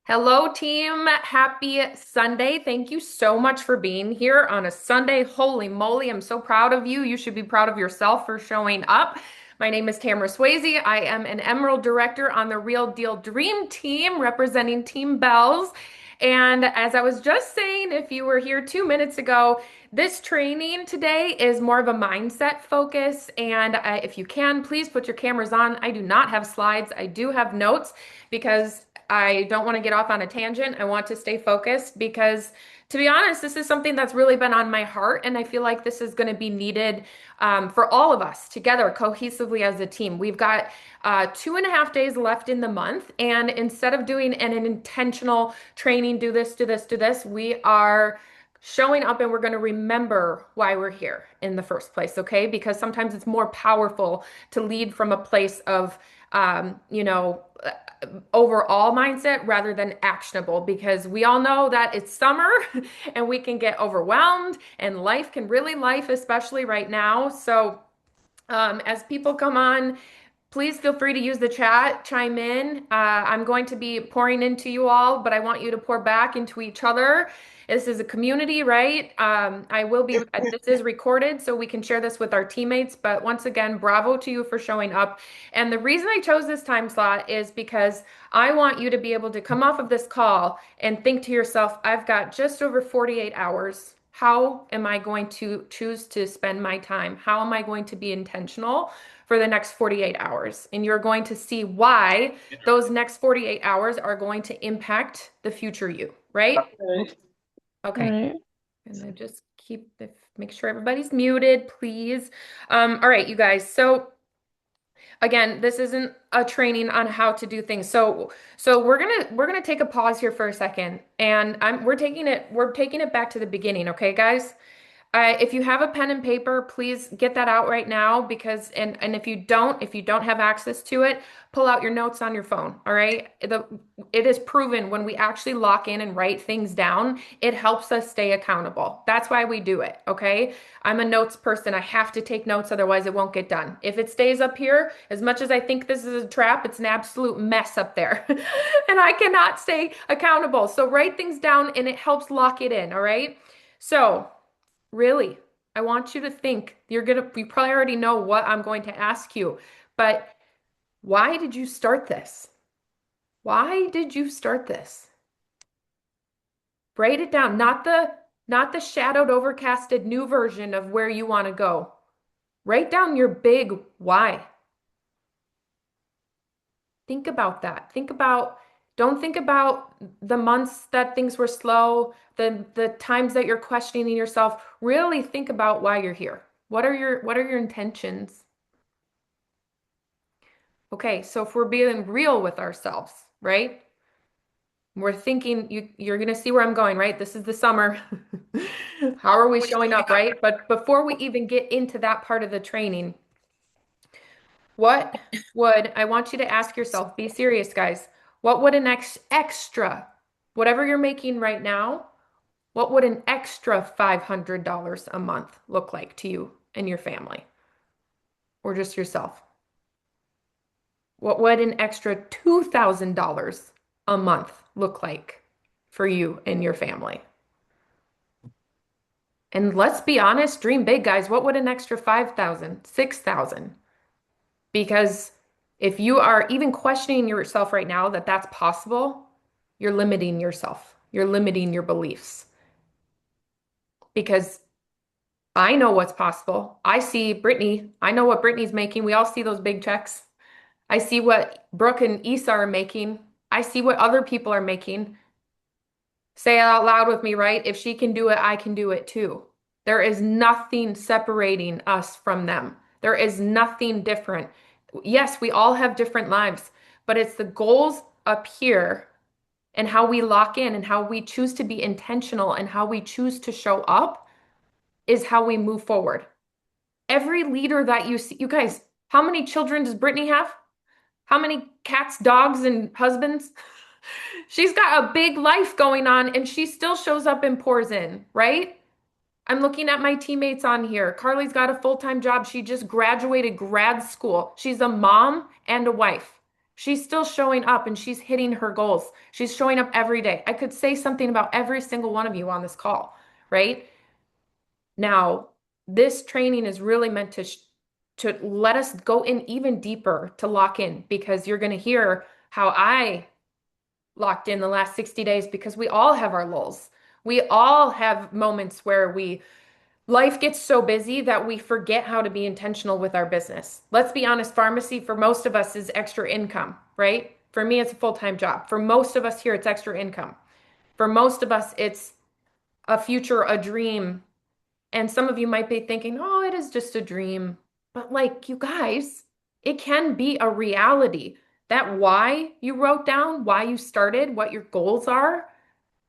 Hello, team. Happy Sunday. Thank you so much for being here on a Sunday. Holy moly, I'm so proud of you. You should be proud of yourself for showing up. My name is Tamara Sweasy. I am an Emerald Director on the Real Deal Dream Team representing Team Bells. And as I was just saying, if you were here 2 minutes ago, this training today is more of a mindset focus. And if you can, please put your cameras on. I do not have slides. I do have notes because I don't want to get off on a tangent. I want to stay focused because, to be honest, this is something that's really been on my heart, and I feel like this is going to be needed for all of us together cohesively as a team. We've got 2.5 days left in the month, and instead of doing an intentional training, do this, do this, do this, we are showing up and we're going to remember why we're here in the first place, okay? Because sometimes it's more powerful to lead from a place of, um, you know, overall mindset rather than actionable because we all know that it's summer and we can get overwhelmed and life can really life, especially right now. So, as people come on, please feel free to use the chat, chime in. I'm going to be pouring into you all, but I want you to pour back into each other. This is a community, right? I will be, this is recorded so we can share this with our teammates. But once again, bravo to you for showing up. And the reason I chose this time slot is because I want you to be able to come off of this call and think to yourself, I've got just over 48 hours. How am I going to choose to spend my time? How am I going to be intentional for the next 48 hours? And you're going to see why those next 48 hours are going to impact the future you, right? Right. Okay. Right. And then just make sure everybody's muted, please. All right, you guys. So again, this isn't a training on how to do things. So we're gonna take a pause here for a second, and we're taking it back to the beginning, okay, guys? If you have a pen and paper, please get that out right now because and if you don't have access to it, pull out your notes on your phone. All right. It is proven when we actually lock in and write things down, it helps us stay accountable. That's why we do it. Okay. I'm a notes person. I have to take notes, otherwise it won't get done. If it stays up here, as much as I think this is a trap, it's an absolute mess up there. And I cannot stay accountable. So write things down and it helps lock it in. All right. So really, I want you to think you probably already know what I'm going to ask you, but why did you start this? Why did you start this? Write it down, not the shadowed, overcasted new version of where you want to go. Write down your big why. Think about that. Don't think about the months that things were slow, the times that you're questioning yourself. Really think about why you're here. What are your intentions? Okay, so if we're being real with ourselves, right? We're thinking you're gonna see where I'm going, right? This is the summer. How are we showing up, right? But before we even get into that part of the training, what would I want you to ask yourself, be serious, guys. What would an extra, whatever you're making right now, what would an extra $500 a month look like to you and your family or just yourself? What would an extra $2,000 a month look like for you and your family? And let's be honest, dream big, guys. What would an extra 5,000, 6,000? Because if you are even questioning yourself right now that that's possible, you're limiting yourself. You're limiting your beliefs. Because I know what's possible. I see Brittany. I know what Brittany's making. We all see those big checks. I see what Brooke and Issa are making. I see what other people are making. Say it out loud with me, right? If she can do it, I can do it too. There is nothing separating us from them. There is nothing different. Yes, we all have different lives, but it's the goals up here and how we lock in and how we choose to be intentional and how we choose to show up is how we move forward. Every leader that you see, you guys, how many children does Brittany have? How many cats, dogs, and husbands? She's got a big life going on and she still shows up and pours in, right? I'm looking at my teammates on here. Carly's got a full-time job. She just graduated grad school. She's a mom and a wife. She's still showing up and she's hitting her goals. She's showing up every day. I could say something about every single one of you on this call, right? Now, this training is really meant to let us go in even deeper to lock in because you're going to hear how I locked in the last 60 days because we all have our lulls. We all have moments where life gets so busy that we forget how to be intentional with our business. Let's be honest, pharmacy for most of us is extra income, right? For me, it's a full-time job. For most of us here, it's extra income. For most of us, it's a future, a dream. And some of you might be thinking, oh, it is just a dream. But like you guys, it can be a reality. That why you wrote down, why you started, what your goals are,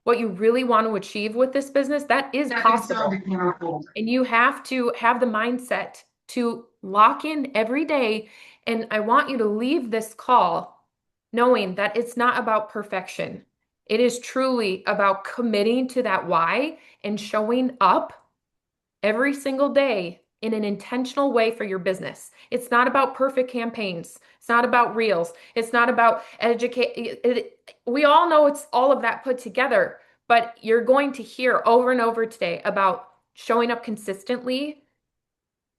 what you really want to achieve with this business, that is possible. And you have to have the mindset to lock in every day. And I want you to leave this call knowing that it's not about perfection. It is truly about committing to that why and showing up every single day in an intentional way for your business. It's not about perfect campaigns. It's not about reels. It's not about educate. We all know it's all of that put together, but you're going to hear over and over today about showing up consistently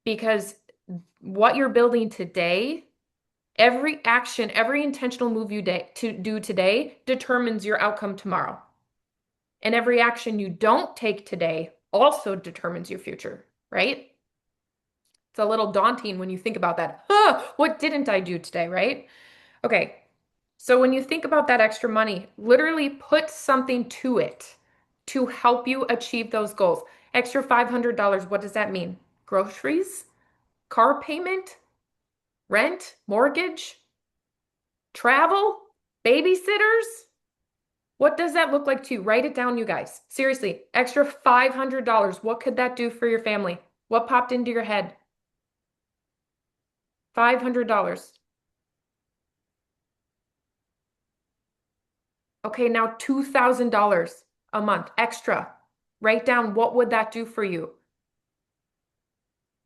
because what you're building today, every action, every intentional move you do today determines your outcome tomorrow. And every action you don't take today also determines your future, right? It's a little daunting when you think about that. What didn't I do today, right? Okay. So when you think about that extra money, literally put something to it to help you achieve those goals. Extra $500, what does that mean? Groceries, car payment, rent, mortgage, travel, babysitters? What does that look like to you? Write it down, you guys. Seriously, extra $500. What could that do for your family? What popped into your head? $500. Okay, now $2,000 a month extra. Write down what would that do for you?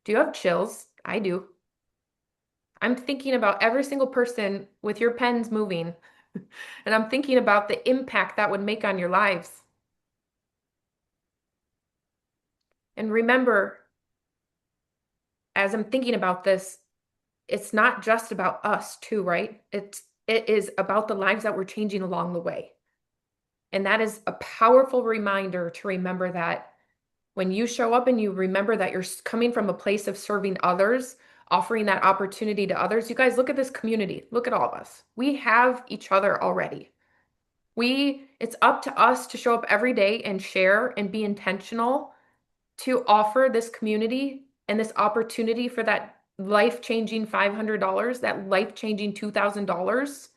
Do you have chills? I do. I'm thinking about every single person with your pens moving, and I'm thinking about the impact that would make on your lives. And remember, as I'm thinking about this, it's not just about us too, right? It is about the lives that we're changing along the way. And that is a powerful reminder to remember that when you show up and you remember that you're coming from a place of serving others, offering that opportunity to others. You guys, look at this community. Look at all of us. We have each other already. It's up to us to show up every day and share and be intentional to offer this community and this opportunity for that life-changing $500, that life-changing $2,000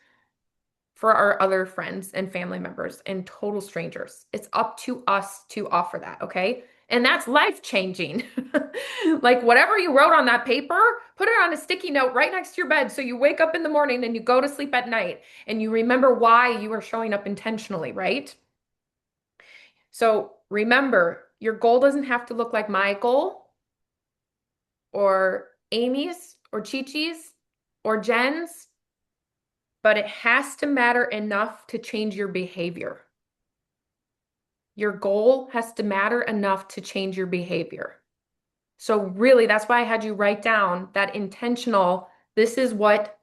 for our other friends and family members and total strangers. It's up to us to offer that, okay? And that's life-changing. Like whatever you wrote on that paper, put it on a sticky note right next to your bed so you wake up in the morning and you go to sleep at night and you remember why you are showing up intentionally, right? So remember, your goal doesn't have to look like my goal or Amy's or Chi-Chi's or Jen's, but it has to matter enough to change your behavior. Your goal has to matter enough to change your behavior. So really, that's why I had you write down that intentional, this is what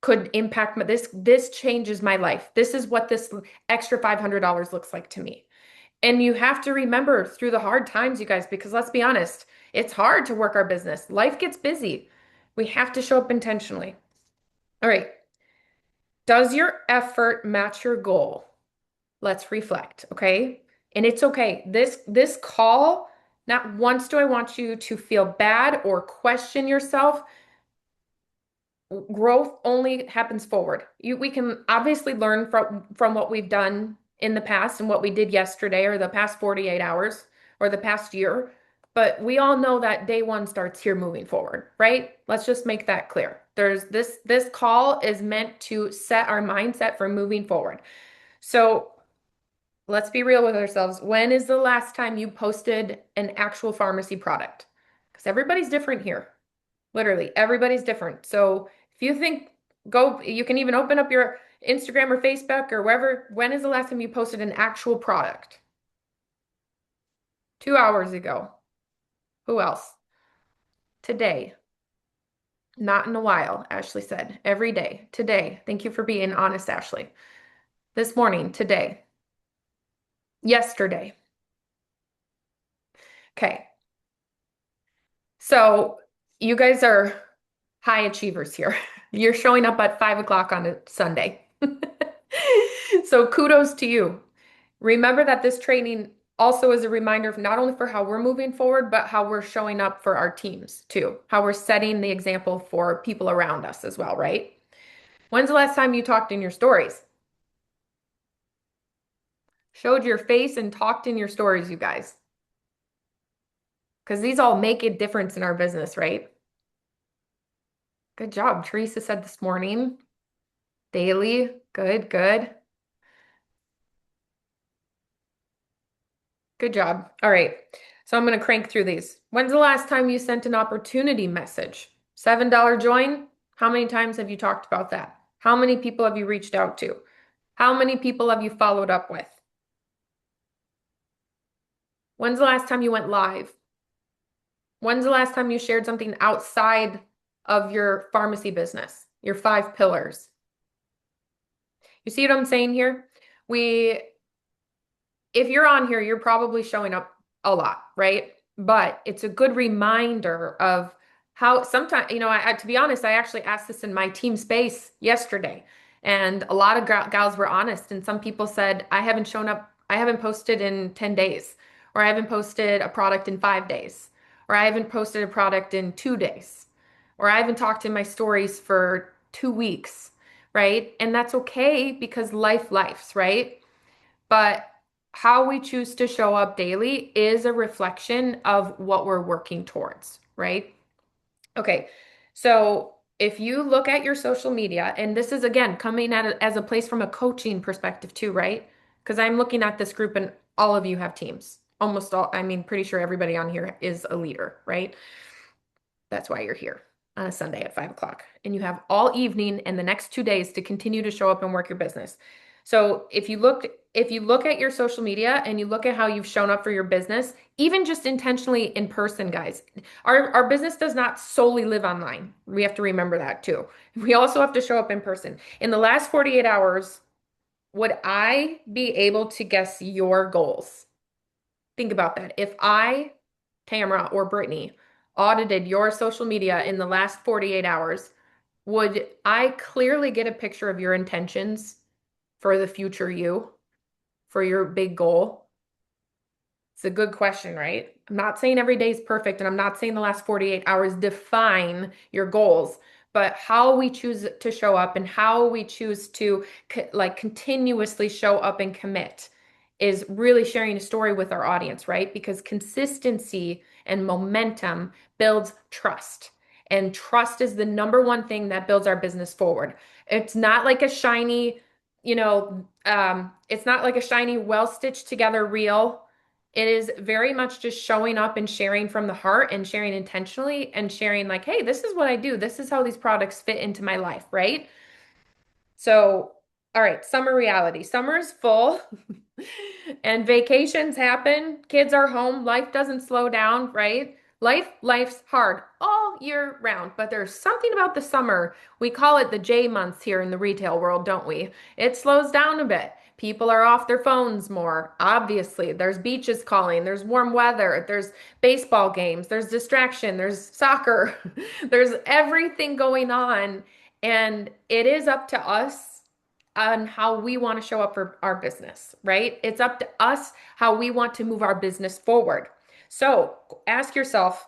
could impact this changes my life. This is what this extra $500 looks like to me. And you have to remember through the hard times, you guys, because let's be honest, it's hard to work our business. Life gets busy. We have to show up intentionally. All right. Does your effort match your goal? Let's reflect, okay? And it's okay. This call, not once do I want you to feel bad or question yourself. Growth only happens forward. We can obviously learn from what we've done in the past and what we did yesterday or the past 48 hours or the past year, but we all know that day one starts here moving forward, right? Let's just make that clear. There's this call is meant to set our mindset for moving forward. So let's be real with ourselves. When is the last time you posted an actual pharmacy product? Because everybody's different here. Literally, everybody's different. So if you think Go, you can even open up your Instagram or Facebook or wherever. When is the last time you posted an actual product? 2 hours ago. Who else? Today. Not in a while, Ashley said. Every day. Today. Thank you for being honest, Ashley. This morning. Today. Yesterday. Okay. So you guys are high achievers here. You're showing up at 5 o'clock on a Sunday. So kudos to you. Remember that this training also is a reminder of not only for how we're moving forward, but how we're showing up for our teams too, how we're setting the example for people around us as well, right? When's the last time you talked in your stories? Showed your face and talked in your stories, you guys. Because these all make a difference in our business, right? Good job. Teresa said this morning. Daily. Good, good. Good job. All right. So I'm going to crank through these. When's the last time you sent an opportunity message? $7 join? How many times have you talked about that? How many people have you reached out to? How many people have you followed up with? When's the last time you went live? When's the last time you shared something outside of your pharmacy business, your 5 pillars? You see what I'm saying here? We if you're on here, you're probably showing up a lot, right? But it's a good reminder of how sometimes, to be honest, I actually asked this in my team space yesterday, and a lot of gals were honest, and some people said, I haven't shown up, I haven't posted in 10 days, or I haven't posted a product in 5 days, or I haven't posted a product in 2 days, or I haven't talked in my stories for 2 weeks, right? And that's okay because life's, right? But how we choose to show up daily is a reflection of what we're working towards, right? Okay, so if you look at your social media, and this is again coming at it as a place from a coaching perspective too, right? Because I'm looking at this group and all of you have teams. Almost all, I mean, pretty sure everybody on here is a leader, right? That's why you're here on a Sunday at 5 o'clock. And you have all evening and the next 2 days to continue to show up and work your business. So if you look at your social media and you look at how you've shown up for your business, even just intentionally in person, guys, our business does not solely live online. We have to remember that too. We also have to show up in person. In the last 48 hours, would I be able to guess your goals? Think about that. If I, Tamara or Brittany, audited your social media in the last 48 hours, would I clearly get a picture of your intentions for the future you, for your big goal? It's a good question, right? I'm not saying every day is perfect, and I'm not saying the last 48 hours define your goals, but how we choose to show up and how we choose to like continuously show up and commit is really sharing a story with our audience, right? Because consistency and momentum builds trust. And trust is the number one thing that builds our business forward. It's not like a shiny, it's not like a shiny, well stitched together reel. It is very much just showing up and sharing from the heart and sharing intentionally and sharing like, hey, this is what I do. This is how these products fit into my life, right? So, all right, summer reality. Summer's full and vacations happen. Kids are home. Life doesn't slow down, right? Life's hard all year round, but there's something about the summer. We call it the J months here in the retail world, don't we? It slows down a bit. People are off their phones more. Obviously, there's beaches calling, there's warm weather, there's baseball games, there's distraction, there's soccer, there's everything going on. And it is up to us on how we want to show up for our business, right? It's up to us how we want to move our business forward. So ask yourself,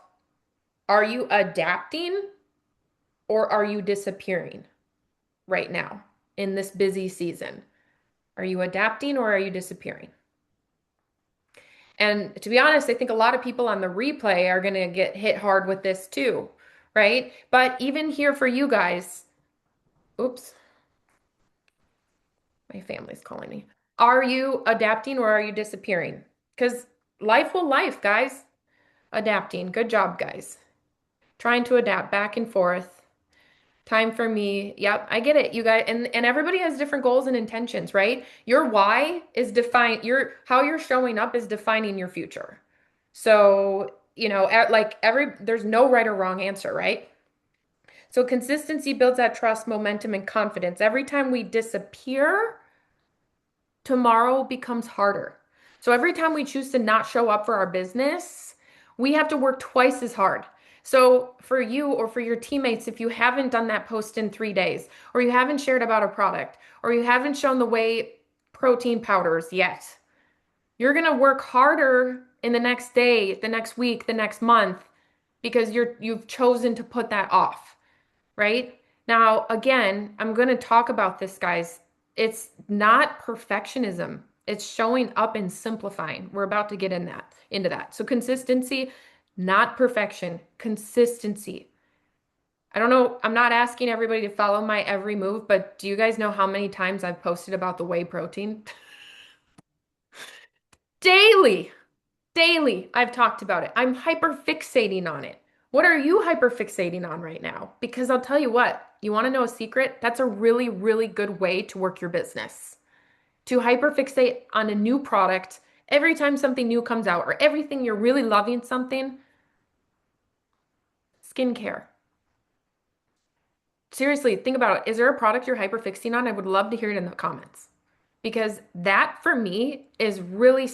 are you adapting or are you disappearing right now in this busy season? Are you adapting or are you disappearing? And to be honest, I think a lot of people on the replay are going to get hit hard with this too, right? But even here for you guys, oops, my family's calling me. Are you adapting or are you disappearing? Because life will life, guys. Adapting. Good job, guys. Trying to adapt back and forth. Time for me. Yep, I get it. You guys, and everybody has different goals and intentions, right? Your why is define your how you're showing up is defining your future. So, like there's no right or wrong answer, right? So consistency builds that trust, momentum, and confidence. Every time we disappear, tomorrow becomes harder. So every time we choose to not show up for our business, we have to work twice as hard. So for you or for your teammates, if you haven't done that post in 3 days, or you haven't shared about a product, or you haven't shown the whey protein powders yet, you're going to work harder in the next day, the next week, the next month, because you've chosen to put that off, right? Now, again, I'm going to talk about this, guys. It's not perfectionism. It's showing up and simplifying. We're about to get into that. So consistency, not perfection, consistency. I don't know, I'm not asking everybody to follow my every move, but do you guys know how many times I've posted about the whey protein? Daily. Daily, I've talked about it. I'm hyper fixating on it. What are you hyper fixating on right now? Because I'll tell you what, you want to know a secret? That's a really, really good way to work your business. To hyper fixate on a new product every time something new comes out or everything you're really loving something, skincare. Seriously, think about it. Is there a product you're hyper fixing on? I would love to hear it in the comments because that for me is really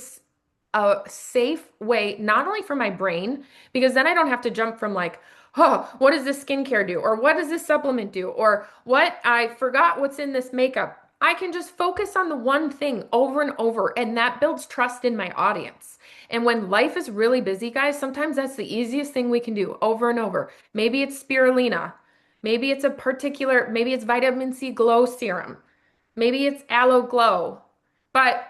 a safe way, not only for my brain, because then I don't have to jump from like, oh, what does this skincare do? Or what does this supplement do? Or what I forgot what's in this makeup. I can just focus on the one thing over and over, and that builds trust in my audience. And when life is really busy, guys, sometimes that's the easiest thing we can do over and over. Maybe it's spirulina. Maybe it's vitamin C glow serum. Maybe it's aloe glow. But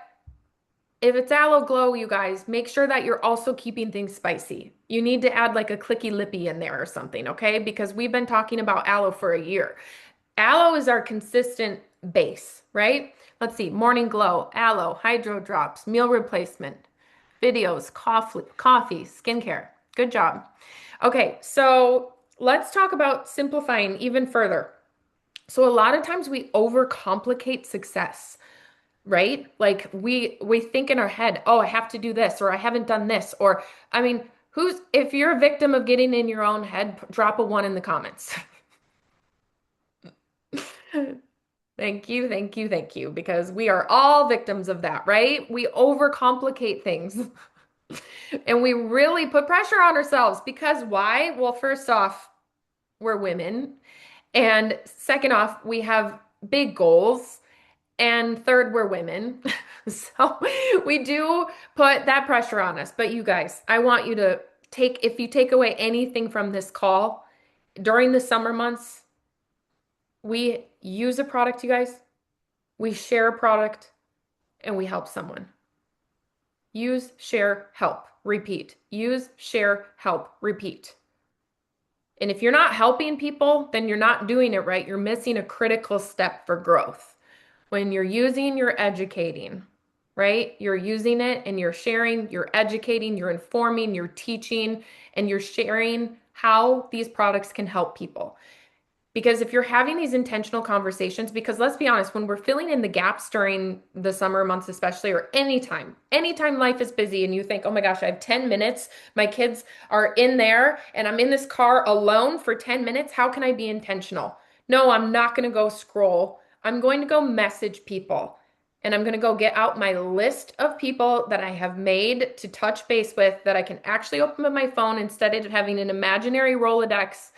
if it's aloe glow, you guys, make sure that you're also keeping things spicy. You need to add like a clicky lippy in there or something, okay? Because we've been talking about aloe for a year. Aloe is our consistent base, right? Let's see, morning glow, aloe, hydro drops, meal replacement, videos, coffee, skincare. Good job. Okay, so let's talk about simplifying even further. So a lot of times we overcomplicate success, right? Like we think in our head, "Oh, I have to do this," or "I haven't done this," or I mean, who's if you're a victim of getting in your own head, drop a one in the comments. Thank you, thank you, thank you, because we are all victims of that, right? We overcomplicate things and we really put pressure on ourselves because why? Well, first off, we're women. And second off, we have big goals. And third, we're women. So we do put that pressure on us. But you guys, I want you to if you take away anything from this call during the summer months, we use a product, you guys, we share a product, and we help someone. Use, share, help, repeat. Use, share, help, repeat. And if you're not helping people, then you're not doing it right. You're missing a critical step for growth. When you're using, you're educating, right? You're using it and you're sharing, you're educating, you're informing, you're teaching, and you're sharing how these products can help people. Because if you're having these intentional conversations, because let's be honest, when we're filling in the gaps during the summer months, especially, or anytime life is busy and you think, oh my gosh, I have 10 minutes, my kids are in there and I'm in this car alone for 10 minutes, how can I be intentional? No, I'm not going to go scroll. I'm going to go message people and I'm going to go get out my list of people that I have made to touch base with that I can actually open up my phone instead of having an imaginary Rolodex.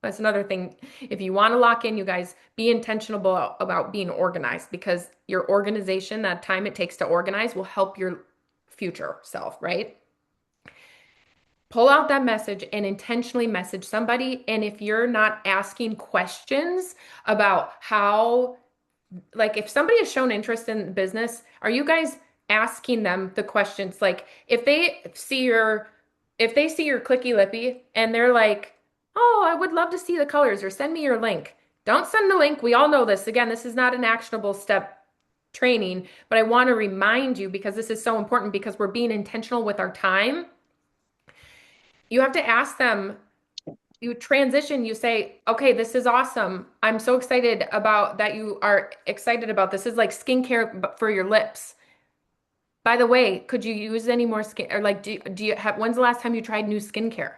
That's another thing. If you want to lock in, you guys, be intentional about being organized because your organization, that time it takes to organize, will help your future self, right? Pull out that message and intentionally message somebody. And if you're not asking questions about how, like, if somebody has shown interest in business, are you guys asking them the questions? Like, if they see your clicky lippy and they're like, oh, I would love to see the colors or send me your link. Don't send the link. We all know this. Again, this is not an actionable step training, but I want to remind you because this is so important because we're being intentional with our time. You have to ask them, you transition, you say, okay, this is awesome. I'm so excited about that you are excited about this. This is like skincare for your lips. By the way, could you use any more skin or like do you have when's the last time you tried new skincare?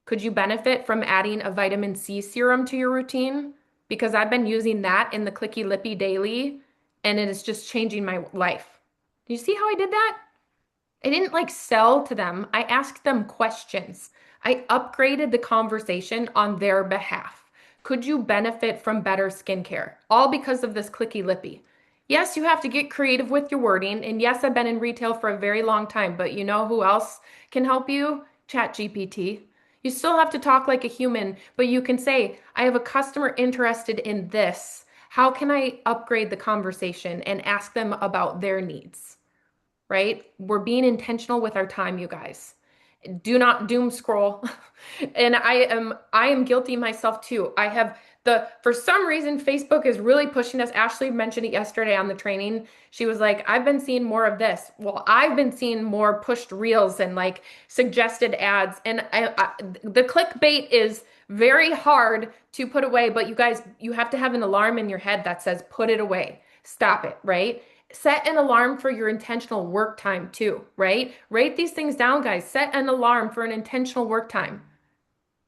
Could you benefit from adding a vitamin C serum to your routine? Because I've been using that in the Clicky Lippy daily and it is just changing my life. Do you see how I did that? I didn't like sell to them. I asked them questions. I upgraded the conversation on their behalf. Could you benefit from better skincare? All because of this Clicky Lippy. Yes, you have to get creative with your wording. And yes, I've been in retail for a very long time, but you know who else can help you? ChatGPT. You still have to talk like a human, but you can say, I have a customer interested in this. How can I upgrade the conversation and ask them about their needs? Right? We're being intentional with our time, you guys. Do not doom scroll. And I am guilty myself too. I have the for some reason Facebook is really pushing us. Ashley mentioned it yesterday on the training. She was like, I've been seeing more of this. Well, I've been seeing more pushed reels and like suggested ads. And the clickbait is very hard to put away, but you guys, you have to have an alarm in your head that says, put it away, stop it, right? Set an alarm for your intentional work time too, right? Write these things down, guys. Set an alarm for an intentional work time.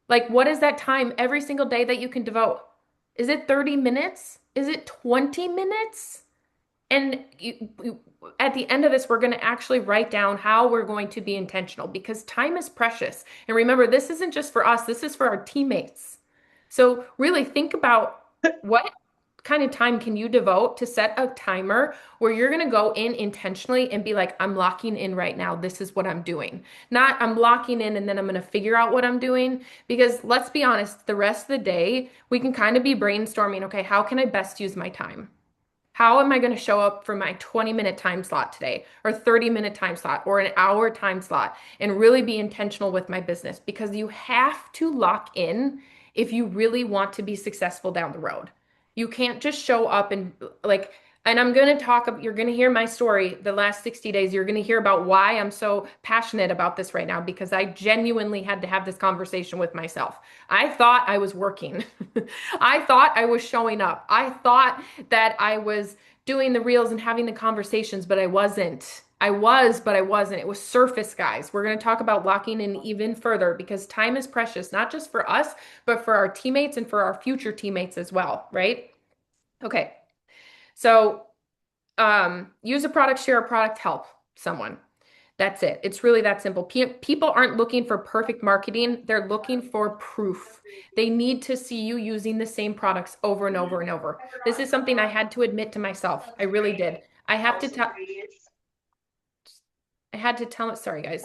Like, what is that time every single day that you can devote? Is it 30 minutes? Is it 20 minutes? And at the end of this, we're going to actually write down how we're going to be intentional because time is precious. And remember, this isn't just for us, this is for our teammates. So, really think about what kind of time can you devote to set a timer where you're going to go in intentionally and be like, I'm locking in right now. This is what I'm doing. Not I'm locking in and then I'm going to figure out what I'm doing. Because let's be honest, the rest of the day, we can kind of be brainstorming, okay, how can I best use my time? How am I going to show up for my 20-minute time slot today, or 30-minute time slot, or an hour time slot, and really be intentional with my business? Because you have to lock in if you really want to be successful down the road. You can't just show up and like, and I'm going to talk, you're going to hear my story the last 60 days. You're going to hear about why I'm so passionate about this right now, because I genuinely had to have this conversation with myself. I thought I was working. I thought I was showing up. I thought that I was doing the reels and having the conversations, but I wasn't. I was, but I wasn't. It was surface, guys. We're going to talk about locking in even further because time is precious, not just for us, but for our teammates and for our future teammates as well, right? Okay. So, use a product, share a product, help someone. That's it. It's really that simple. People aren't looking for perfect marketing. They're looking for proof. They need to see you using the same products over and over and over. This is something I had to admit to myself. I really did. I had to tell it. Sorry, guys.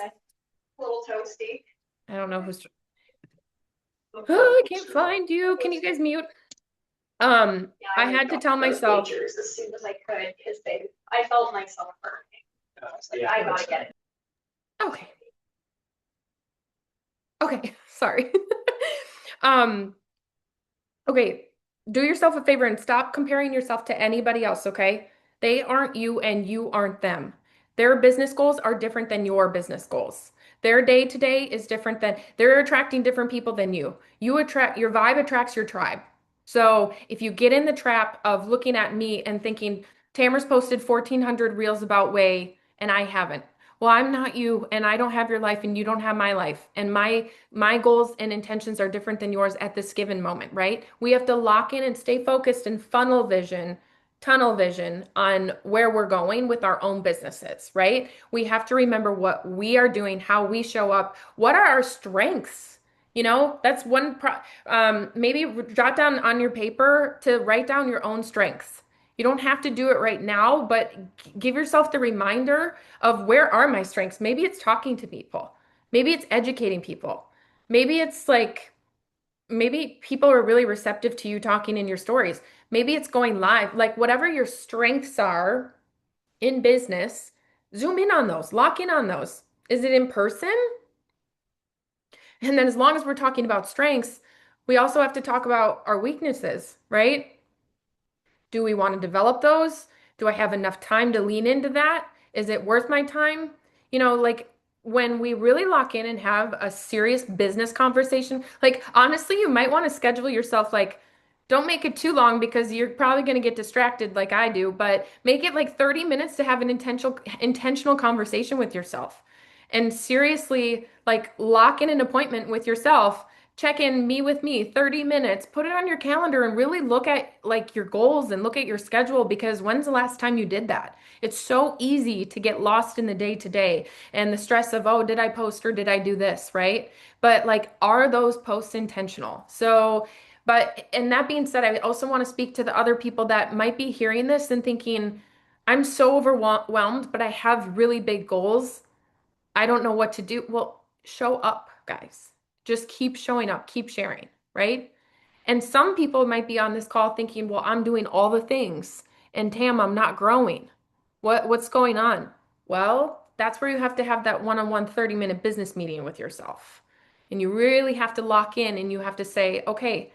Little toasty. I don't know who's. Oh, I can't find you. Can you guys mute? I had to tell myself. As soon as I could because I felt myself burning. I gotta get it. Okay. Okay. Sorry. Um, okay, do yourself a favor and stop comparing yourself to anybody else, okay? They aren't you and you aren't them. Their business goals are different than your business goals. Their day to day is different than they're attracting different people than you. You attract your vibe attracts your tribe. So if you get in the trap of looking at me and thinking, Tamara's posted 1,400 reels about whey and I haven't. Well, I'm not you and I don't have your life and you don't have my life. And my goals and intentions are different than yours at this given moment, right? We have to lock in and stay focused and tunnel vision on where we're going with our own businesses, right? We have to remember what we are doing, how we show up, what are our strengths? You know, that's maybe jot down on your paper to write down your own strengths. You don't have to do it right now, but give yourself the reminder of where are my strengths. Maybe it's talking to people. Maybe it's educating people. Maybe it's like, maybe people are really receptive to you talking in your stories. Maybe it's going live. Like whatever your strengths are in business, zoom in on those, lock in on those. Is it in person? And then as long as we're talking about strengths, we also have to talk about our weaknesses, right? Do we want to develop those? Do I have enough time to lean into that? Is it worth my time? You know, like when we really lock in and have a serious business conversation, like honestly, you might want to schedule yourself like don't make it too long because you're probably going to get distracted like I do, but make it like 30 minutes to have an intentional conversation with yourself. And seriously, like lock in an appointment with yourself. Check in me with me 30 minutes. Put it on your calendar and really look at like your goals and look at your schedule because when's the last time you did that? It's so easy to get lost in the day to day and the stress of, oh, did I post or did I do this, right? But like, are those posts intentional? So, and that being said, I also want to speak to the other people that might be hearing this and thinking, I'm so overwhelmed, but I have really big goals. I don't know what to do. Well, show up, guys. Just keep showing up, keep sharing, right? And some people might be on this call thinking, well, I'm doing all the things and Tam, I'm not growing. What's going on? Well, that's where you have to have that one-on-one 30-minute business meeting with yourself. And you really have to lock in and you have to say, okay,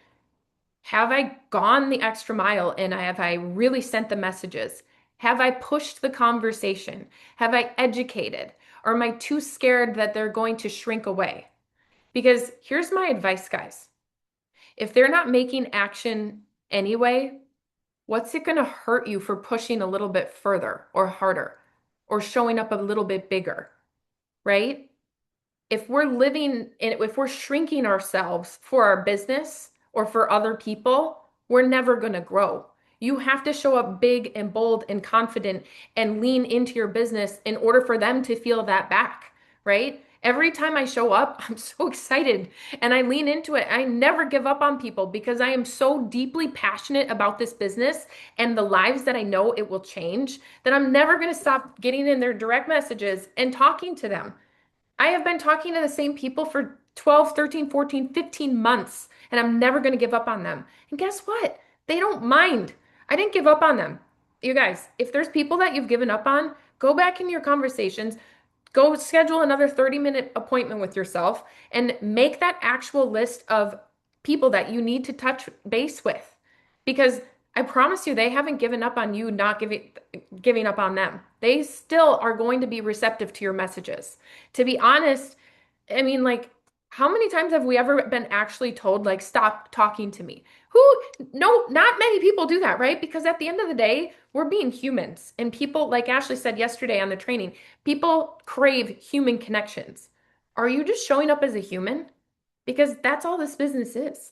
have I gone the extra mile and have I really sent the messages? Have I pushed the conversation? Have I educated? Or am I too scared that they're going to shrink away? Because here's my advice, guys. If they're not making action anyway, what's it going to hurt you for pushing a little bit further or harder or showing up a little bit bigger, right? If we're shrinking ourselves for our business or for other people, we're never going to grow. You have to show up big and bold and confident and lean into your business in order for them to feel that back, right? Every time I show up, I'm so excited and I lean into it. I never give up on people because I am so deeply passionate about this business and the lives that I know it will change that I'm never going to stop getting in their direct messages and talking to them. I have been talking to the same people for 12, 13, 14, 15 months, and I'm never going to give up on them. And guess what? They don't mind. I didn't give up on them. You guys, if there's people that you've given up on, go back in your conversations, go schedule another 30-minute appointment with yourself, and make that actual list of people that you need to touch base with. Because I promise you, they haven't given up on you, not giving up on them. They still are going to be receptive to your messages. To be honest, I mean, like, how many times have we ever been actually told, like, stop talking to me? No, not many people do that, right? Because at the end of the day, we're being humans. And people, like Ashley said yesterday on the training, people crave human connections. Are you just showing up as a human? Because that's all this business is.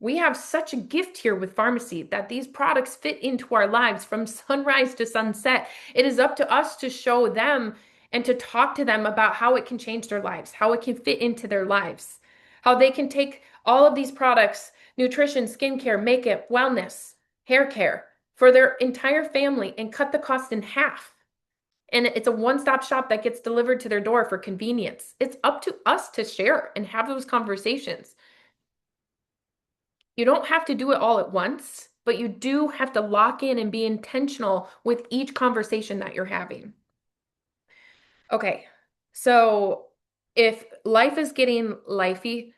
We have such a gift here with Farmasi that these products fit into our lives from sunrise to sunset. It is up to us to show them and to talk to them about how it can change their lives, how it can fit into their lives, how they can take all of these products, nutrition, skincare, makeup, wellness, hair care for their entire family and cut the cost in half. And it's a one-stop shop that gets delivered to their door for convenience. It's up to us to share and have those conversations. You don't have to do it all at once, but you do have to lock in and be intentional with each conversation that you're having. Okay, so if life is getting lifey,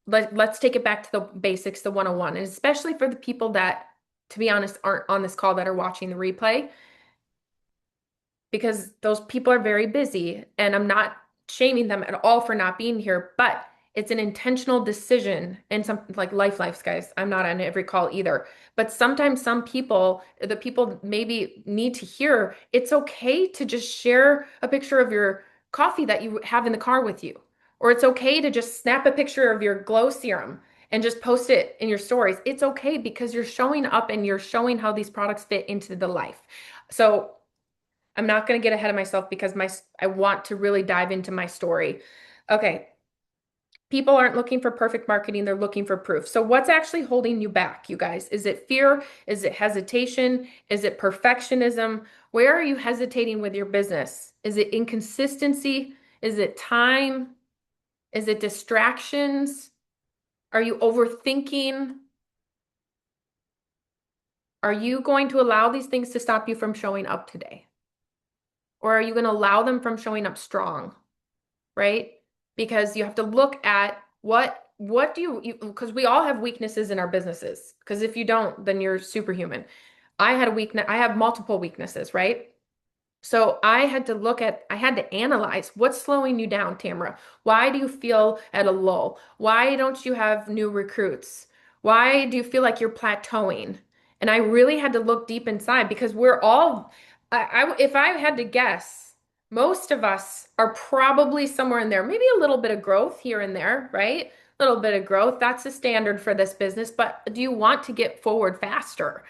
let's take it back to the basics, the 101, and especially for the people that, to be honest, aren't on this call that are watching the replay because those people are very busy and I'm not shaming them at all for not being here, but it's an intentional decision and some like lives, guys. I'm not on every call either. But sometimes some people, the people maybe need to hear it's okay to just share a picture of your coffee that you have in the car with you. Or it's okay to just snap a picture of your glow serum and just post it in your stories. It's okay because you're showing up and you're showing how these products fit into the life. So I'm not going to get ahead of myself because I want to really dive into my story. Okay. People aren't looking for perfect marketing, they're looking for proof. So what's actually holding you back, you guys? Is it fear? Is it hesitation? Is it perfectionism? Where are you hesitating with your business? Is it inconsistency? Is it time? Is it distractions? Are you overthinking? Are you going to allow these things to stop you from showing up today? Or are you going to allow them from showing up strong, right? Because you have to look at what do you because we all have weaknesses in our businesses. Because if you don't, then you're superhuman. I had a weakness, I have multiple weaknesses, right? So I had to analyze what's slowing you down, Tamara. Why do you feel at a lull? Why don't you have new recruits? Why do you feel like you're plateauing? And I really had to look deep inside because we're all, if I had to guess, most of us are probably somewhere in there, maybe a little bit of growth here and there, right? A little bit of growth. That's the standard for this business. But do you want to get forward faster?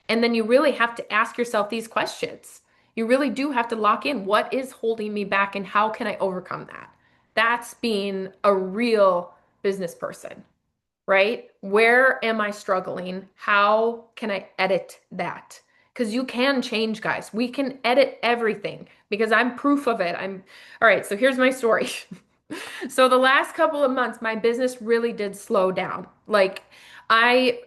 And then you really have to ask yourself these questions. You really do have to lock in what is holding me back and how can I overcome that? That's being a real business person, right? Where am I struggling? How can I edit that? Because you can change, guys. We can edit everything because I'm proof of it. All right, so here's my story. So the last couple of months, my business really did slow down. Like I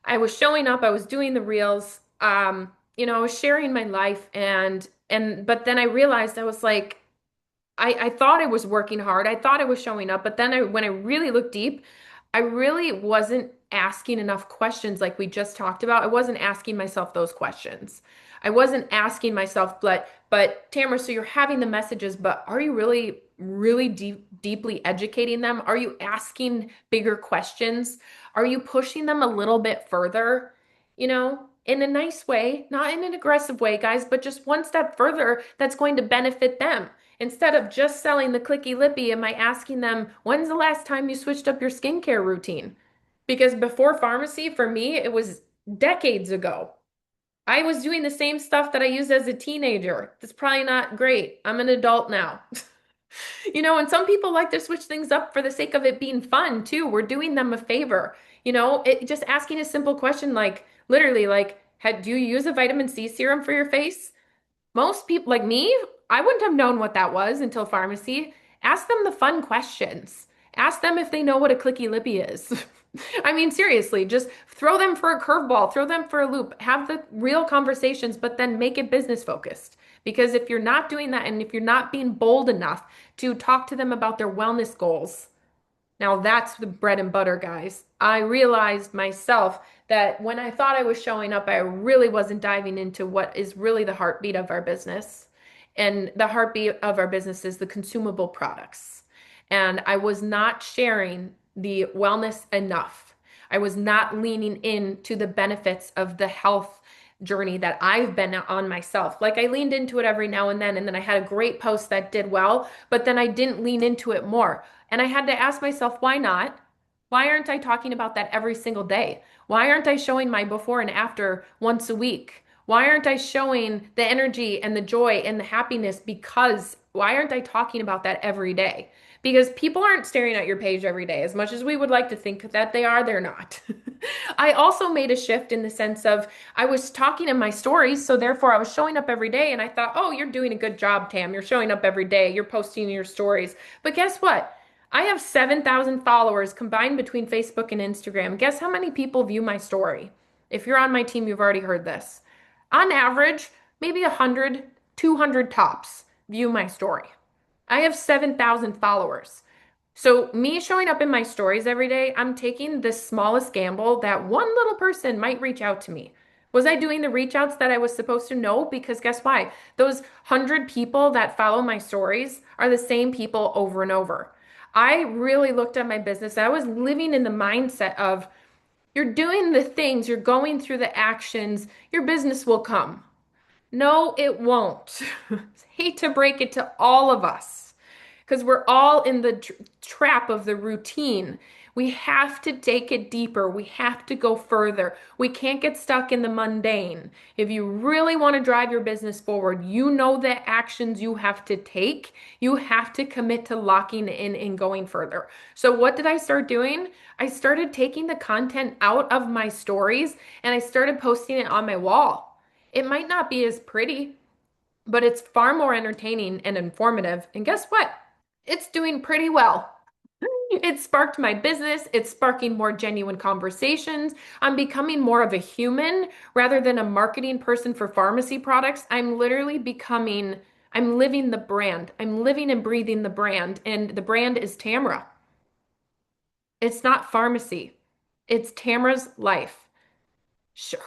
I was showing up, I was doing the reels, I was sharing my life and but then I realized I was like I thought I was working hard. I thought I was showing up, but then when I really looked deep, I really wasn't asking enough questions like we just talked about. I wasn't asking myself those questions. I wasn't asking myself, but Tamara, so you're having the messages, but are you really, really deeply educating them? Are you asking bigger questions? Are you pushing them a little bit further? In a nice way, not in an aggressive way, guys, but just one step further that's going to benefit them. Instead of just selling the clicky lippy, am I asking them, when's the last time you switched up your skincare routine? Because before Farmasi, for me, it was decades ago. I was doing the same stuff that I used as a teenager. That's probably not great. I'm an adult now. And some people like to switch things up for the sake of it being fun too. We're doing them a favor. Just asking a simple question like, literally, like, do you use a vitamin C serum for your face? Most people, like me, I wouldn't have known what that was until Farmasi. Ask them the fun questions. Ask them if they know what a clicky lippy is. I mean, seriously, just throw them for a curveball, throw them for a loop, have the real conversations, but then make it business focused. Because if you're not doing that and if you're not being bold enough to talk to them about their wellness goals, now that's the bread and butter, guys. I realized myself that when I thought I was showing up, I really wasn't diving into what is really the heartbeat of our business. And the heartbeat of our business is the consumable products. And I was not sharing the wellness enough. I was not leaning into the benefits of the health journey that I've been on myself. Like I leaned into it every now and then I had a great post that did well, but then I didn't lean into it more. And I had to ask myself, why not? Why aren't I talking about that every single day? Why aren't I showing my before and after once a week? Why aren't I showing the energy and the joy and the happiness? Because why aren't I talking about that every day? Because people aren't staring at your page every day. As much as we would like to think that they are, they're not. I also made a shift in the sense of I was talking in my stories, so therefore I was showing up every day and I thought, oh, you're doing a good job, Tam. You're showing up every day, you're posting your stories. But guess what? I have 7,000 followers combined between Facebook and Instagram. Guess how many people view my story? If you're on my team, you've already heard this. On average, maybe 100, 200 tops view my story. I have 7,000 followers. So, me showing up in my stories every day, I'm taking the smallest gamble that one little person might reach out to me. Was I doing the reach outs that I was supposed to? No, because guess why? Those 100 people that follow my stories are the same people over and over. I really looked at my business. I was living in the mindset of you're doing the things, you're going through the actions, your business will come. No, it won't. Hate to break it to all of us because we're all in the trap of the routine. We have to take it deeper. We have to go further. We can't get stuck in the mundane. If you really want to drive your business forward, you know the actions you have to take. You have to commit to locking in and going further. So, what did I start doing? I started taking the content out of my stories and I started posting it on my wall. It might not be as pretty, but it's far more entertaining and informative. And guess what? It's doing pretty well. It sparked my business. It's sparking more genuine conversations. I'm becoming more of a human rather than a marketing person for Farmasi products. I'm living the brand. I'm living and breathing the brand. And the brand is Tamara. It's not Farmasi. It's Tamara's life.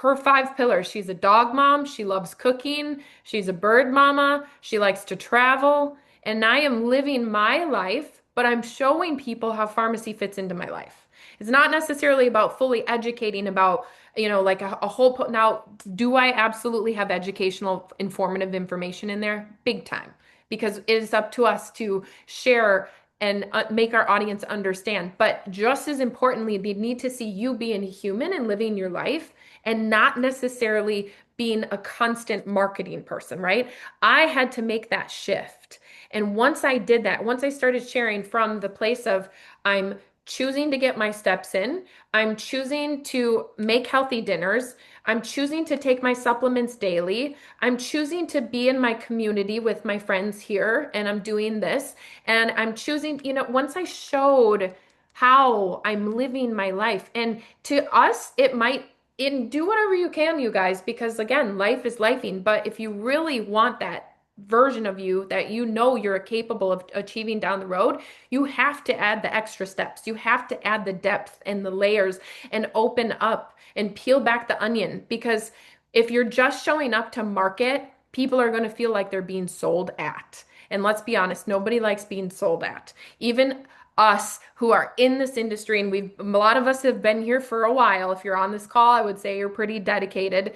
Her five pillars. She's a dog mom. She loves cooking. She's a bird mama. She likes to travel. And I am living my life, but I'm showing people how pharmacy fits into my life. It's not necessarily about fully educating about, like a whole put. Now, do I absolutely have educational, informative information in there? Big time. Because it is up to us to share and make our audience understand. But just as importantly, they need to see you being human and living your life and not necessarily being a constant marketing person, right? I had to make that shift. And once I did that, once I started sharing from the place of I'm choosing to get my steps in, I'm choosing to make healthy dinners, I'm choosing to take my supplements daily, I'm choosing to be in my community with my friends here, and I'm doing this, and I'm choosing, once I showed how I'm living my life, and to us, it might do whatever you can, you guys, because again, life is lifing. But if you really want that version of you that you're capable of achieving down the road, you have to add the extra steps. You have to add the depth and the layers and open up and peel back the onion. Because if you're just showing up to market, people are going to feel like they're being sold at. And let's be honest, nobody likes being sold at. Even us who are in this industry, and a lot of us have been here for a while. If you're on this call, I would say you're pretty dedicated.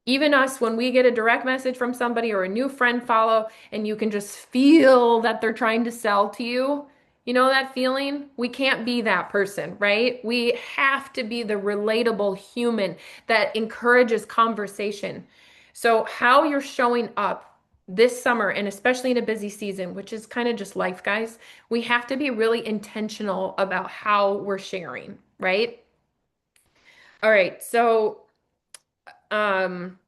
Even us, when we get a direct message from somebody or a new friend follow, and you can just feel that they're trying to sell to you, you know that feeling? We can't be that person, right? We have to be the relatable human that encourages conversation. So, how you're showing up this summer, and especially in a busy season, which is kind of just life, guys, we have to be really intentional about how we're sharing, right? All right, so um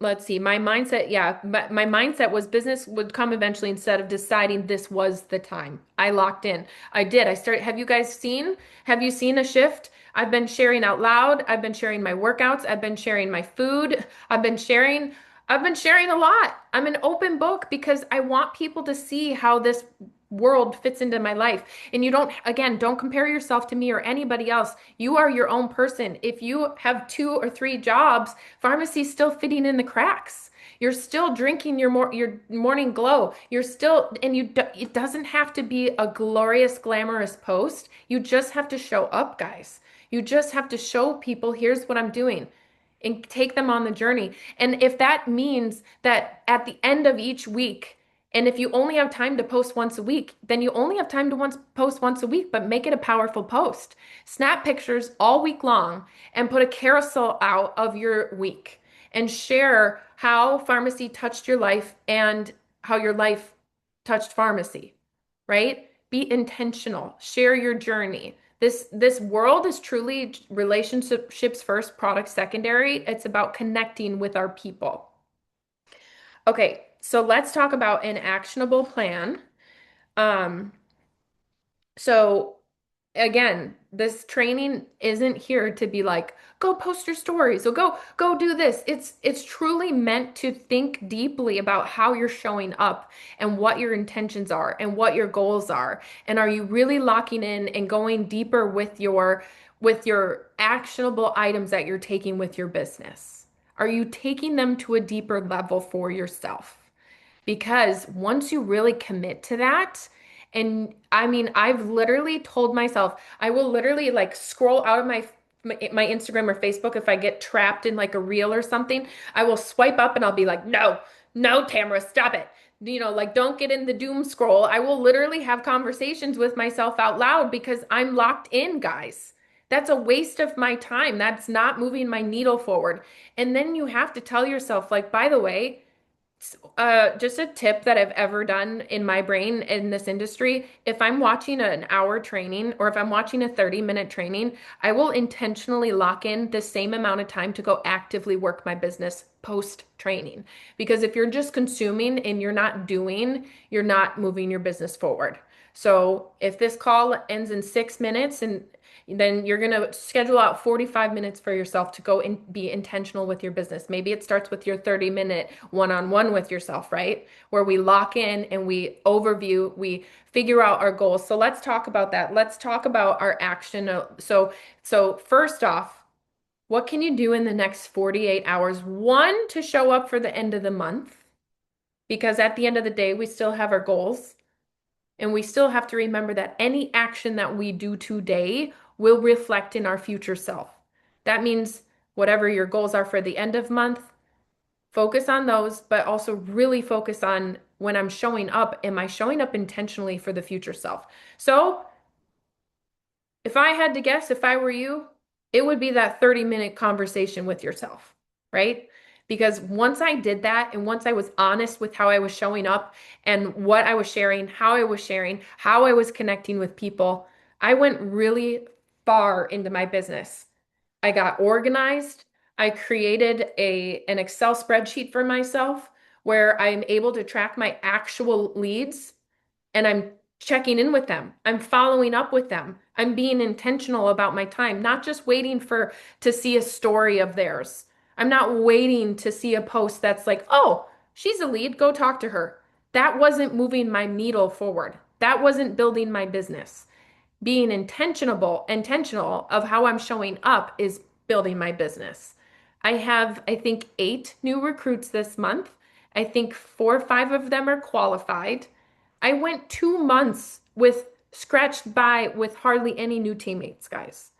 let's see. My mindset, yeah, my mindset was business would come eventually instead of deciding this was the time. I locked in. I did. I started. Have you guys seen? Have you seen a shift? I've been sharing out loud. I've been sharing my workouts. I've been sharing my food. I've been sharing a lot. I'm an open book because I want people to see how this world fits into my life. And you don't, again, don't compare yourself to me or anybody else. You are your own person. If you have two or three jobs, pharmacy's still fitting in the cracks. You're still drinking your morning glow. You're still, and it doesn't have to be a glorious, glamorous post. You just have to show up, guys. You just have to show people, here's what I'm doing, and take them on the journey. And if that means that at the end of each week, and if you only have time to post once a week, then you only have time to post once a week, but make it a powerful post. Snap pictures all week long and put a carousel out of your week and share how pharmacy touched your life and how your life touched pharmacy, right? Be intentional. Share your journey. This world is truly relationships first, product secondary. It's about connecting with our people. Okay, so let's talk about an actionable plan. Um, so again, this training isn't here to be like, go post your stories or go do this. It's truly meant to think deeply about how you're showing up and what your intentions are and what your goals are. And are you really locking in and going deeper with your actionable items that you're taking with your business? Are you taking them to a deeper level for yourself? Because once you really commit to that, and I mean, I've literally told myself, I will literally like scroll out of my Instagram or Facebook if I get trapped in like a reel or something. I will swipe up and I'll be like, no, no, Tamara, stop it. Like don't get in the doom scroll. I will literally have conversations with myself out loud because I'm locked in, guys. That's a waste of my time. That's not moving my needle forward. And then you have to tell yourself, like, by the way, just a tip that I've ever done in my brain in this industry, if I'm watching an hour training or if I'm watching a 30-minute training, I will intentionally lock in the same amount of time to go actively work my business post training. Because if you're just consuming and you're not doing, you're not moving your business forward. So if this call ends in 6 minutes and then you're going to schedule out 45 minutes for yourself to go and be intentional with your business. Maybe it starts with your 30-minute one-on-one with yourself, right? Where we lock in and we overview, we figure out our goals. So let's talk about that. Let's talk about our action. So first off, What can you do in the next 48 hours? One, to show up for the end of the month, because at the end of the day, we still have our goals. And we still have to remember that any action that we do today will reflect in our future self. That means whatever your goals are for the end of month, focus on those, but also really focus on when I'm showing up, am I showing up intentionally for the future self? So if I had to guess, if I were you, it would be that 30-minute conversation with yourself, right? Because once I did that and once I was honest with how I was showing up and what I was sharing, how I was connecting with people, I went really far into my business. I got organized. I created an Excel spreadsheet for myself where I'm able to track my actual leads and I'm checking in with them. I'm following up with them. I'm being intentional about my time, not just waiting for to see a story of theirs. I'm not waiting to see a post that's like, "Oh, she's a lead, go talk to her." That wasn't moving my needle forward. That wasn't building my business. Being intentional of how I'm showing up is building my business. I have, I think, 8 new recruits this month. I think 4 or 5 of them are qualified. I went 2 months with scratched by with hardly any new teammates, guys.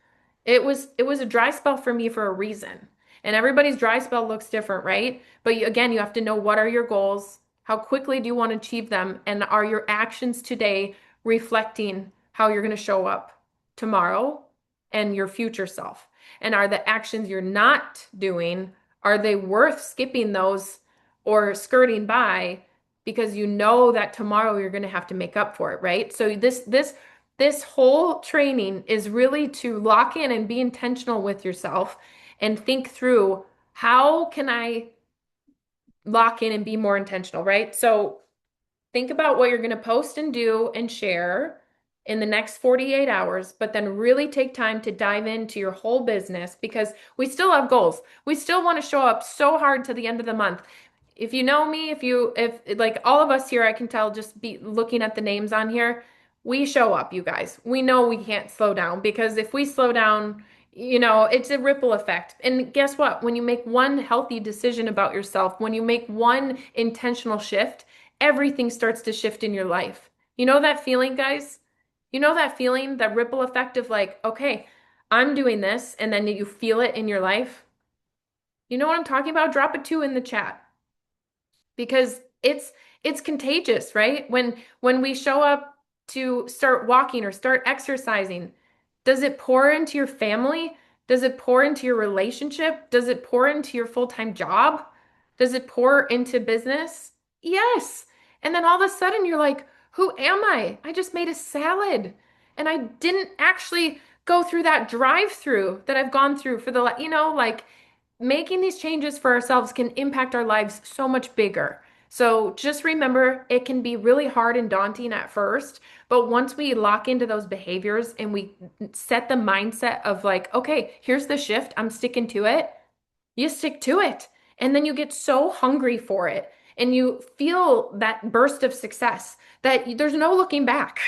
It was a dry spell for me for a reason. And everybody's dry spell looks different, right? But again, you have to know what are your goals, how quickly do you want to achieve them, and are your actions today reflecting how you're going to show up tomorrow and your future self? And are the actions you're not doing, are they worth skipping those or skirting by because you know that tomorrow you're going to have to make up for it, right? So this whole training is really to lock in and be intentional with yourself and think through how can I lock in and be more intentional, right? So think about what you're going to post and do and share in the next 48 hours, but then really take time to dive into your whole business because we still have goals. We still want to show up so hard to the end of the month. If you know me, if like all of us here, I can tell just be looking at the names on here, we show up, you guys. We know we can't slow down because if we slow down, it's a ripple effect. And guess what? When you make one healthy decision about yourself, when you make one intentional shift, everything starts to shift in your life. You know that feeling, guys? You know that feeling, that ripple effect of like, okay, I'm doing this, and then you feel it in your life? You know what I'm talking about? Drop a 2 in the chat because it's contagious, right? When we show up to start walking or start exercising, does it pour into your family? Does it pour into your relationship? Does it pour into your full-time job? Does it pour into business? Yes. And then all of a sudden you're like, who am I? I just made a salad and I didn't actually go through that drive-through that I've gone through for like making these changes for ourselves can impact our lives so much bigger. So just remember, it can be really hard and daunting at first, but once we lock into those behaviors and we set the mindset of like, okay, here's the shift, I'm sticking to it, you stick to it. And then you get so hungry for it and you feel that burst of success that there's no looking back.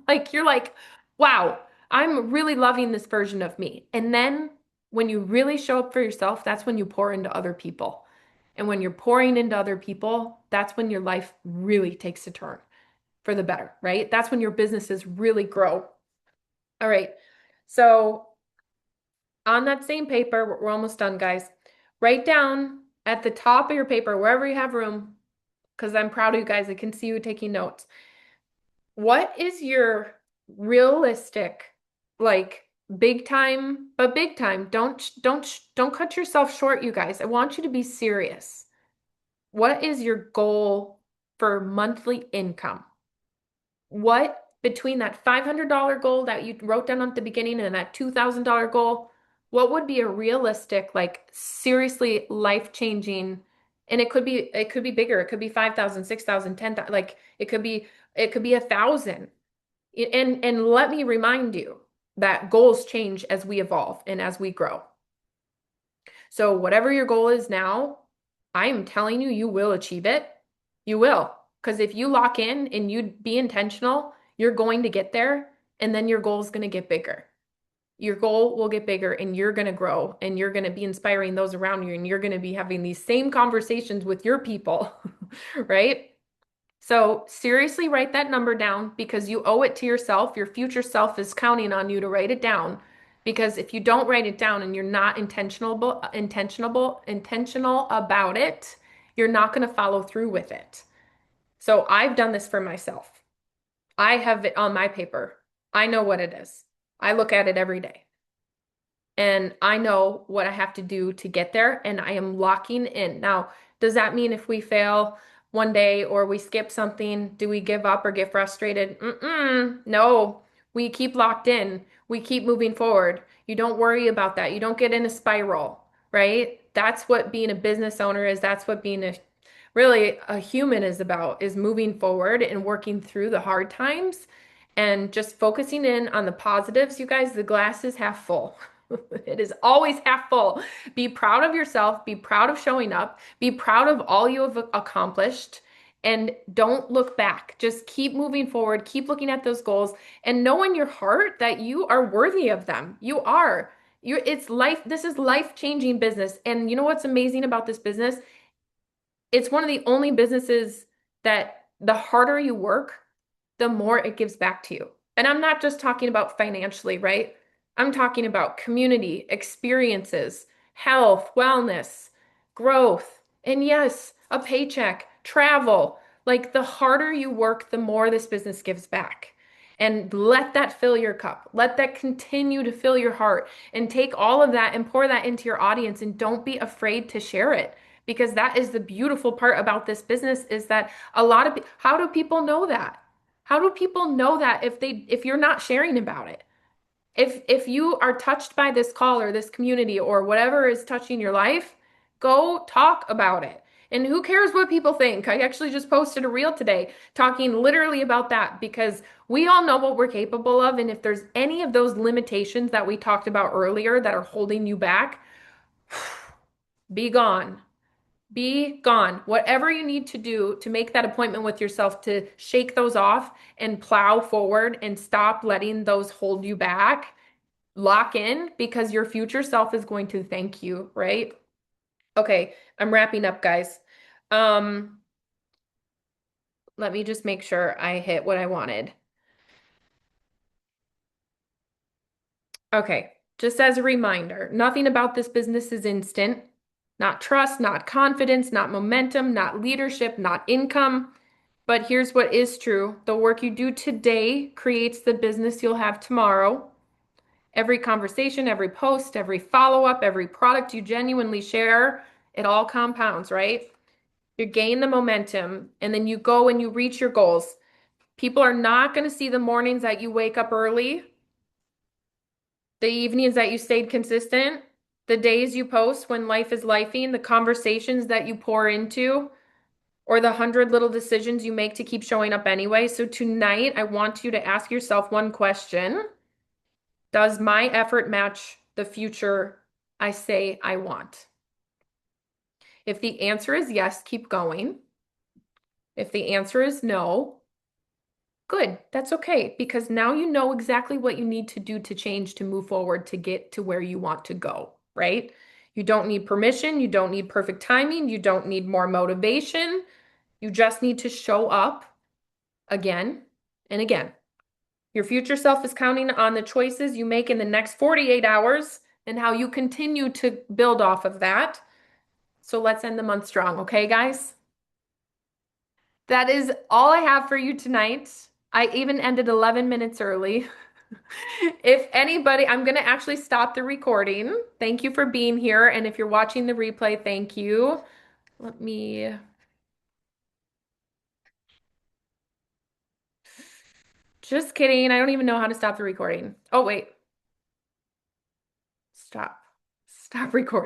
Like you're like, wow, I'm really loving this version of me. And then when you really show up for yourself, that's when you pour into other people. And when you're pouring into other people, that's when your life really takes a turn for the better, right? That's when your businesses really grow. All right. So on that same paper, we're almost done, guys. Write down at the top of your paper, wherever you have room, because I'm proud of you guys. I can see you taking notes. What is your realistic, like big time, but big time? Don't cut yourself short, you guys. I want you to be serious. What is your goal for monthly income? What between that $500 goal that you wrote down at the beginning and that $2,000 goal, what would be a realistic, like seriously life-changing, and it could be bigger. It could be 5,000, 6,000, 10,000, like it could be 1,000. And let me remind you that goals change as we evolve and as we grow. So whatever your goal is now, I am telling you, you will achieve it. You will. Because if you lock in and you be intentional, you're going to get there, and then your goal is going to get bigger. your goal will get bigger and you're going to grow and you're going to be inspiring those around you and you're going to be having these same conversations with your people, right? So seriously write that number down because you owe it to yourself. Your future self is counting on you to write it down. Because if you don't write it down and you're not intentional about it, you're not going to follow through with it. So I've done this for myself. I have it on my paper. I know what it is. I look at it every day and I know what I have to do to get there, and I am locking in. Now, does that mean if we fail one day or we skip something, do we give up or get frustrated? No, we keep locked in. We keep moving forward. You don't worry about that. You don't get in a spiral, right? That's what being a business owner is. That's what being really a human is about, is moving forward and working through the hard times and just focusing in on the positives. You guys, the glass is half full. It is always half full. Be proud of yourself. Be proud of showing up. Be proud of all you have accomplished. And don't look back. Just keep moving forward. Keep looking at those goals and know in your heart that you are worthy of them. You are. It's life. This is life-changing business. And you know what's amazing about this business? It's one of the only businesses that the harder you work, the more it gives back to you. And I'm not just talking about financially, right? I'm talking about community, experiences, health, wellness, growth, and yes, a paycheck, travel. Like the harder you work, the more this business gives back. And let that fill your cup. Let that continue to fill your heart and take all of that and pour that into your audience and don't be afraid to share it because that is the beautiful part about this business is that a lot of how do people know that? How do people know that if you're not sharing about it? If you are touched by this call or this community or whatever is touching your life, go talk about it. And who cares what people think? I actually just posted a reel today talking literally about that because we all know what we're capable of. And if there's any of those limitations that we talked about earlier that are holding you back, be gone. Be gone. Whatever you need to do to make that appointment with yourself to shake those off and plow forward and stop letting those hold you back. Lock in because your future self is going to thank you, right? Okay, I'm wrapping up, guys. Um, Let me just make sure I hit what I wanted. Okay, just as a reminder, nothing about this business is instant. Not trust, not confidence, not momentum, not leadership, not income. But here's what is true. The work you do today creates the business you'll have tomorrow. Every conversation, every post, every follow-up, every product you genuinely share, it all compounds, right? You gain the momentum and then you go and you reach your goals. People are not going to see the mornings that you wake up early, the evenings that you stayed consistent, the days you post when life is lifing, the conversations that you pour into, or the 100 little decisions you make to keep showing up anyway. So tonight, I want you to ask yourself one question. Does my effort match the future I say I want? If the answer is yes, keep going. If the answer is no, good. That's okay because now you know exactly what you need to do to change to move forward to get to where you want to go, right? You don't need permission. You don't need perfect timing. You don't need more motivation. You just need to show up again and again. Your future self is counting on the choices you make in the next 48 hours and how you continue to build off of that. So let's end the month strong, okay, guys? That is all I have for you tonight. I even ended 11 minutes early. If anybody, I'm going to actually stop the recording. Thank you for being here. And if you're watching the replay, thank you. Let me, just kidding. I don't even know how to stop the recording. Oh, wait. Stop. Stop recording.